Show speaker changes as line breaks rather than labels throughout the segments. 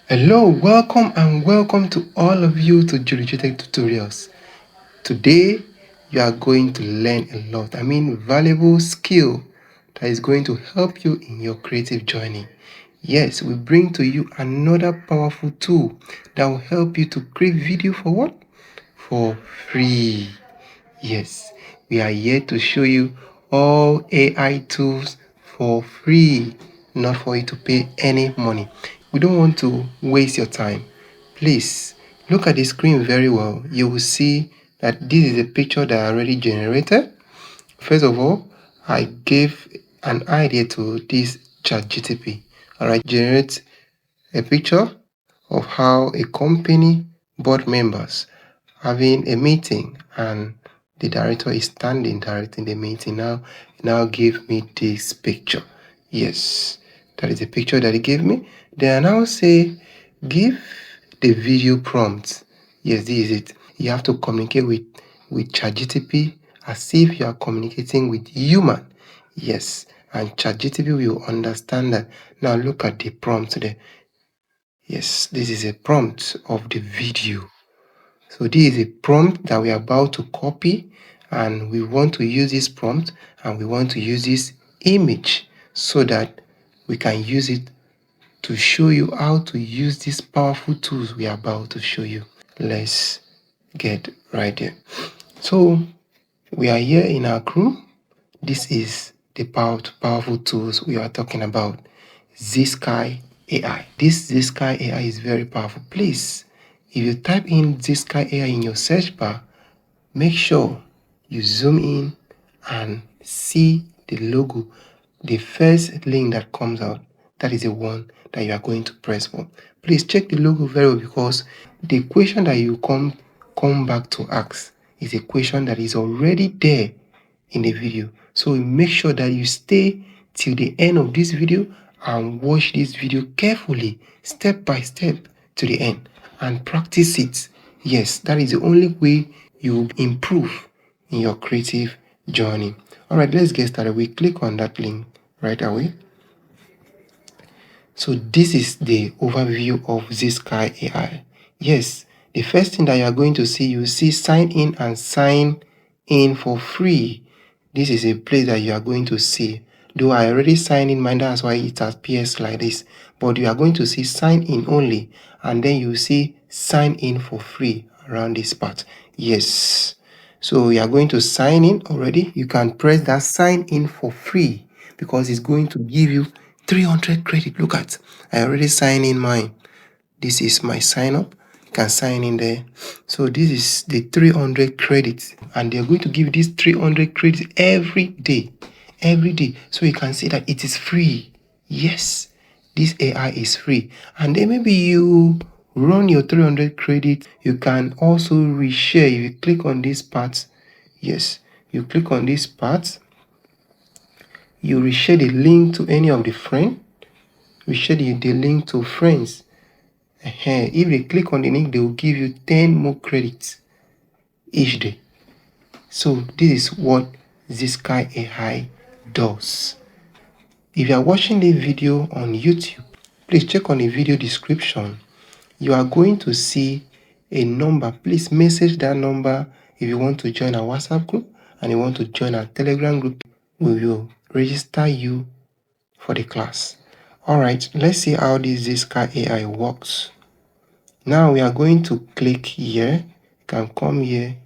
Hello, welcome to all of you to Julijetek tutorials. Today, you are going to learn a lot. Valuable skill that is going to help you in your creative journey. Yes, we bring to you another powerful tool that will help you to create video for what? For free. Yes, we are here to show you all AI tools for free, not for you to pay any money. We don't want to waste your time. Please look at the screen very well. You will see that this is a picture that I already generated. First of all, I gave an idea to this ChatGTP. Alright, generate a picture of how a company board members having a meeting and the director is standing directing the meeting. Now give me this picture. Yes, that is the picture that he gave me. Then I now say give the video prompt. Yes, this is it. You have to communicate with ChatGTP as if you are communicating with human. Yes, and ChatGTP will understand that. Now look at the prompt there. Yes, this is a prompt of the video. So this is a prompt that we are about to copy, and we want to use this prompt and we want to use this image so that we can use it to show you how to use these powerful tools we are about to show you. Let's get right there. So we are here in our crew. This is the powerful tools we are talking about. ZeSkai AI. This ZeSkai AI is very powerful. Please, if you type in ZeSkai AI in your search bar, make sure you zoom in and see the logo. The first link that comes out, that is the one that you are going to press for. Please check the logo very well, because the question that you come back to ask is a question that is already there in the video. So make sure that you stay till the end of this video and watch this video carefully, step by step to the end, and practice it. Yes, that is the only way you will improve in your creative journey. All right, let's get started. We click on that link right away. So this is the overview of ZeSkai AI. Yes, the first thing that you are going to see, you see sign in and sign in for free. This is a place that you are going to see. Though I already signed in mine, that's why it appears like this. But you are going to see sign in only, and then you see sign in for free around this part. Yes. So you are going to sign in already. You can press that sign in for free, because it's going to give you 300 credit. Look at, I already signed in mine. This is my sign up. You can sign in there. So this is the 300 credits, and they're going to give you this 300 credits every day. So you can see that it is free. Yes, this AI is free. And then maybe you run your 300 credit. You can also reshare. If you click on this part, yes, you click on this part, you reshare the link to any of the friends. Reshare the link to friends. If they click on the link, they will give you 10 more credits each day. So this is what ZeSkai AI does. If you are watching the video on YouTube, please check on the video description. You are going to see a number. Please message that number if you want to join our WhatsApp group and you want to join our Telegram group. We will register you for the class. All right, let's see how this ZeSkai AI works. Now we are going to click here. You can come here,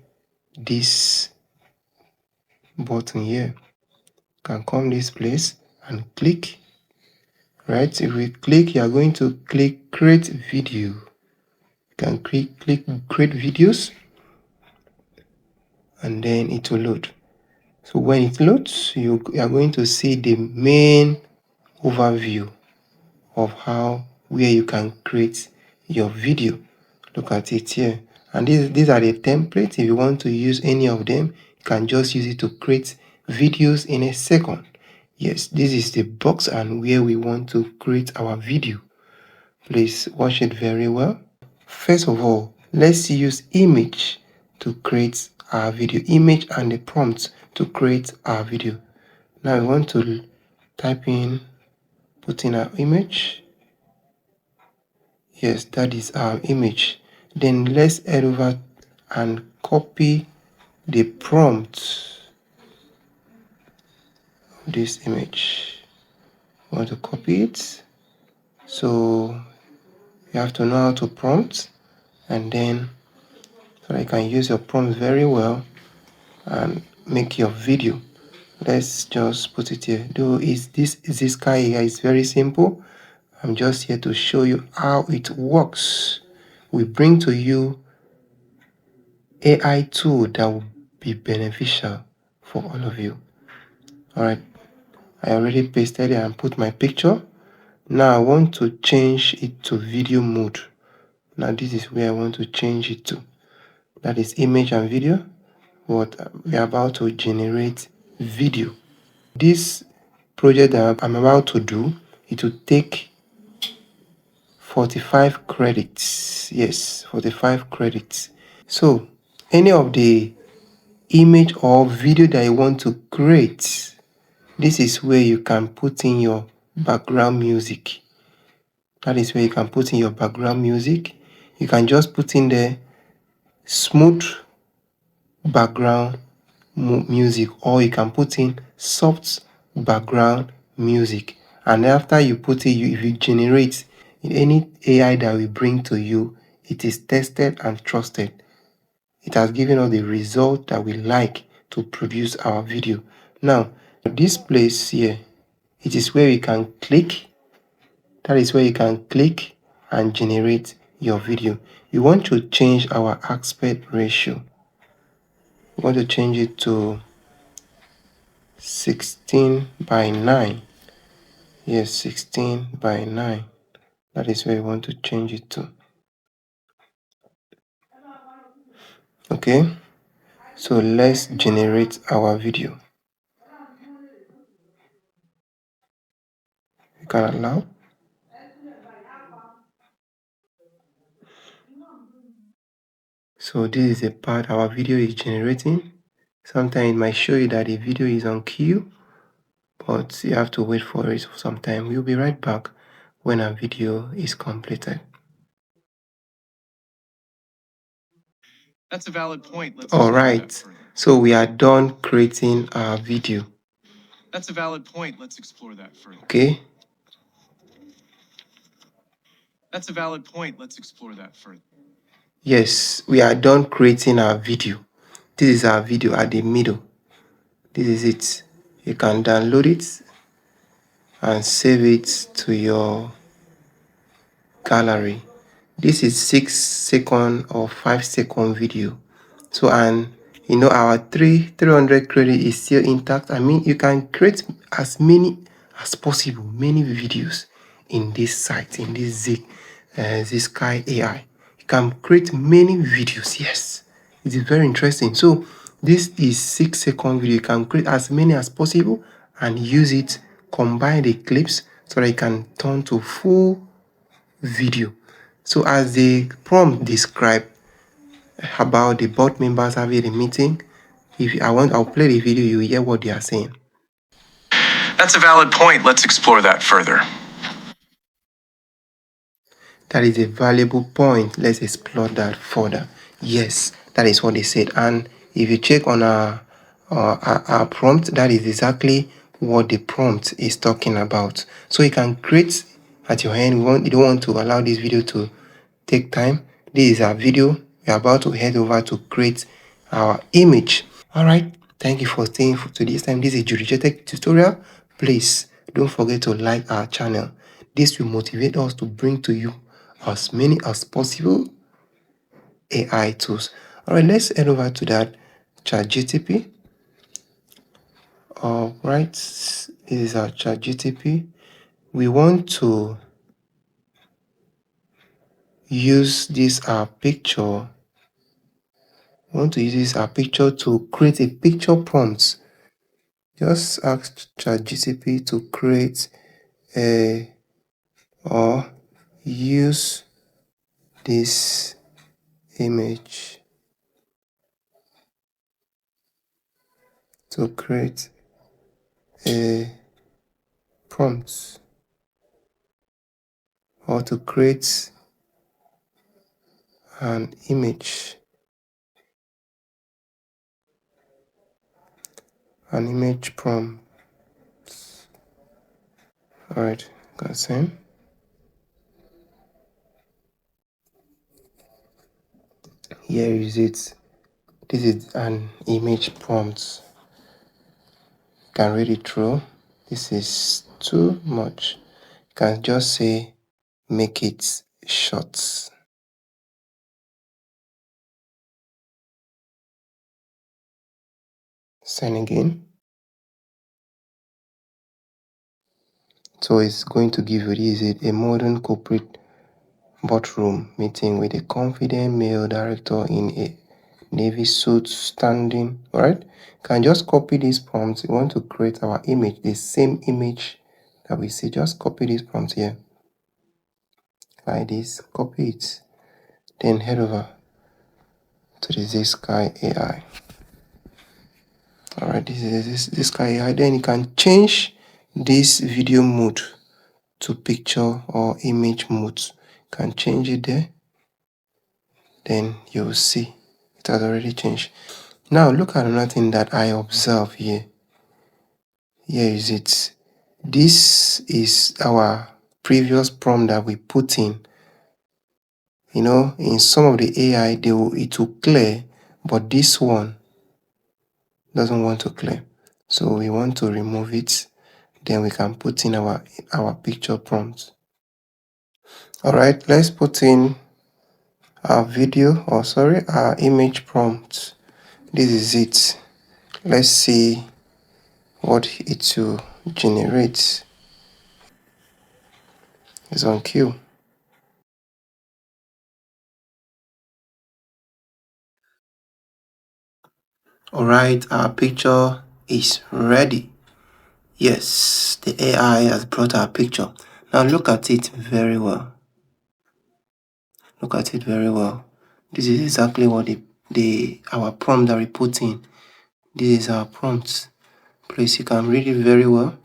this button here. You can come this place and click. Right? If we click, you are going to click create video. You can click create videos, and then it will load. So when it loads, you are going to see the main overview of where you can create your video. Look at it here. And these are the templates. If you want to use any of them, you can just use it to create videos in a second. Yes, this is the box and where we want to create our video. Please watch it very well. First of all, let's use image to create our video. Image and the prompts to create our video. Now we want to type in, put in our image. Yes, that is our image. Then let's head over and copy the prompt of this image. We want to copy it. So you have to know how to prompt, and then so you can use your prompts very well and make your video. Let's just put it here. Though is this ZeSkai AI is very simple. I'm just here to show you how it works. We bring to you AI tool that will be beneficial for all of you. All right, I already pasted it and put my picture. Now I want to change it to video mode. Now this is where I want to change it to. That is image and video. What we are about to generate video. This project that I'm about to do, it will take 45 credits. Yes, 45 credits. So any of the image or video that you want to create, this is where you can put in your background music. That is where you can put in your background music. You can just put in the smooth background music, or you can put in soft background music. And after you put it, if you generate in any AI that we bring to you, it is tested and trusted. It has given us the result that we like to produce our video. Now, this place here, it is where you can click. That is where you can click and generate your video. You want to change our aspect ratio. We want to change it to 16:9. Yes, 16:9. That is where you want to change it to. Okay, so let's generate our video. You can allow. So this is the part our video is generating. Sometimes it might show you that the video is on queue, but you have to wait for it for some time. We'll be right back when our video is completed. That's a valid point. All right, so we are done creating our video. That's a valid point. Let's explore that further. Okay. That's a valid point. Let's explore that further. Yes, we are done creating our video. This is our video at the middle. This is it. You can download it and save it to your gallery. This is 6-second or 5-second video. So, and you know, our 300 credit is still intact. I mean, you can create as many as possible, many videos in this site, in this ZeSkai AI. You can create many videos. Yes, it is very interesting. So this is 6-second video. You can create as many as possible and use it, combine the clips so that you can turn to full video. So as the prompt describe about the board members having a meeting, I'll play the video, you hear what they are saying. That's a valid point. Let's explore that further. That is a valuable point. Let's explore that further. Yes, that is what they said. And if you check on our prompt, that is exactly what the prompt is talking about. So you can create at your hand. You don't want to allow this video to take time. This is our video. We're about to head over to create our image. All right. Thank you for staying to this time. This is Julijetek tutorial. Please don't forget to like our channel. This will motivate us to bring to you as many as possible AI tools. All right, let's head over to that ChatGTP. All right, this is our ChatGTP. We want to use this our picture. We want to use this our picture to create a picture prompt. Just ask ChatGTP to create a or use this image to create a prompt or to create an image prompt. All right, got same. Here is it. This is an image prompt. You can read it through. This is too much. You can just say make it short. Send again. So it's going to give you this, a modern corporate boardroom meeting with a confident male director in a navy suit standing. All right, you can just copy these prompts. We want to create our image, the same image that we see. Just copy this prompt here like this, copy it, then head over to the ZeSkai AI. All right, this is ZeSkai AI. Then you can change this video mode to picture or image mode. You can change it there, then you will see it has already changed. Now look at another thing that I observe here. Here is it. This is our previous prompt that we put in. You know, in some of the AI, it will clear, but this one doesn't want to clear. So we want to remove it. Then we can put in our picture prompt. All right, let's put in our our image prompt. This is it. Let's see what it will generate. It's on cue. All right, our picture is ready. Yes, the AI has brought our picture. Now look at it very well. Look at it very well. This is exactly what our prompt that we put in. This is our prompt. Please, you can read it very well.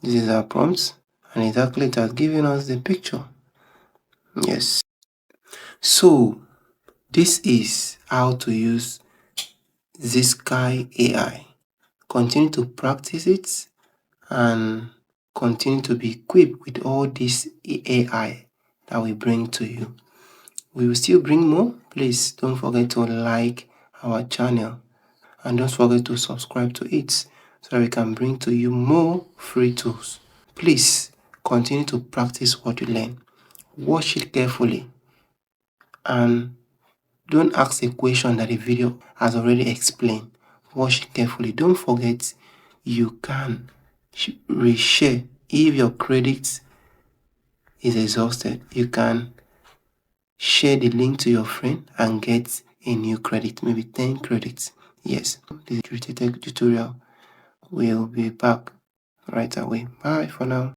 This is our prompt, and exactly it has given us the picture. Yes. So this is how to use ZeSkai AI. Continue to practice it and continue to be equipped with all this AI that we bring to you. We will still bring more. Please don't forget to like our channel and don't forget to subscribe to it so that we can bring to you more free tools. Please continue to practice what you learn. Watch it carefully and don't ask a question that the video has already explained. Watch it carefully. Don't forget you can reshare. If your credit is exhausted, you can share the link to your friend and get a new credit, maybe 10 credits. Yes, this is Julijetek tutorial. We'll be back right away. Bye for now.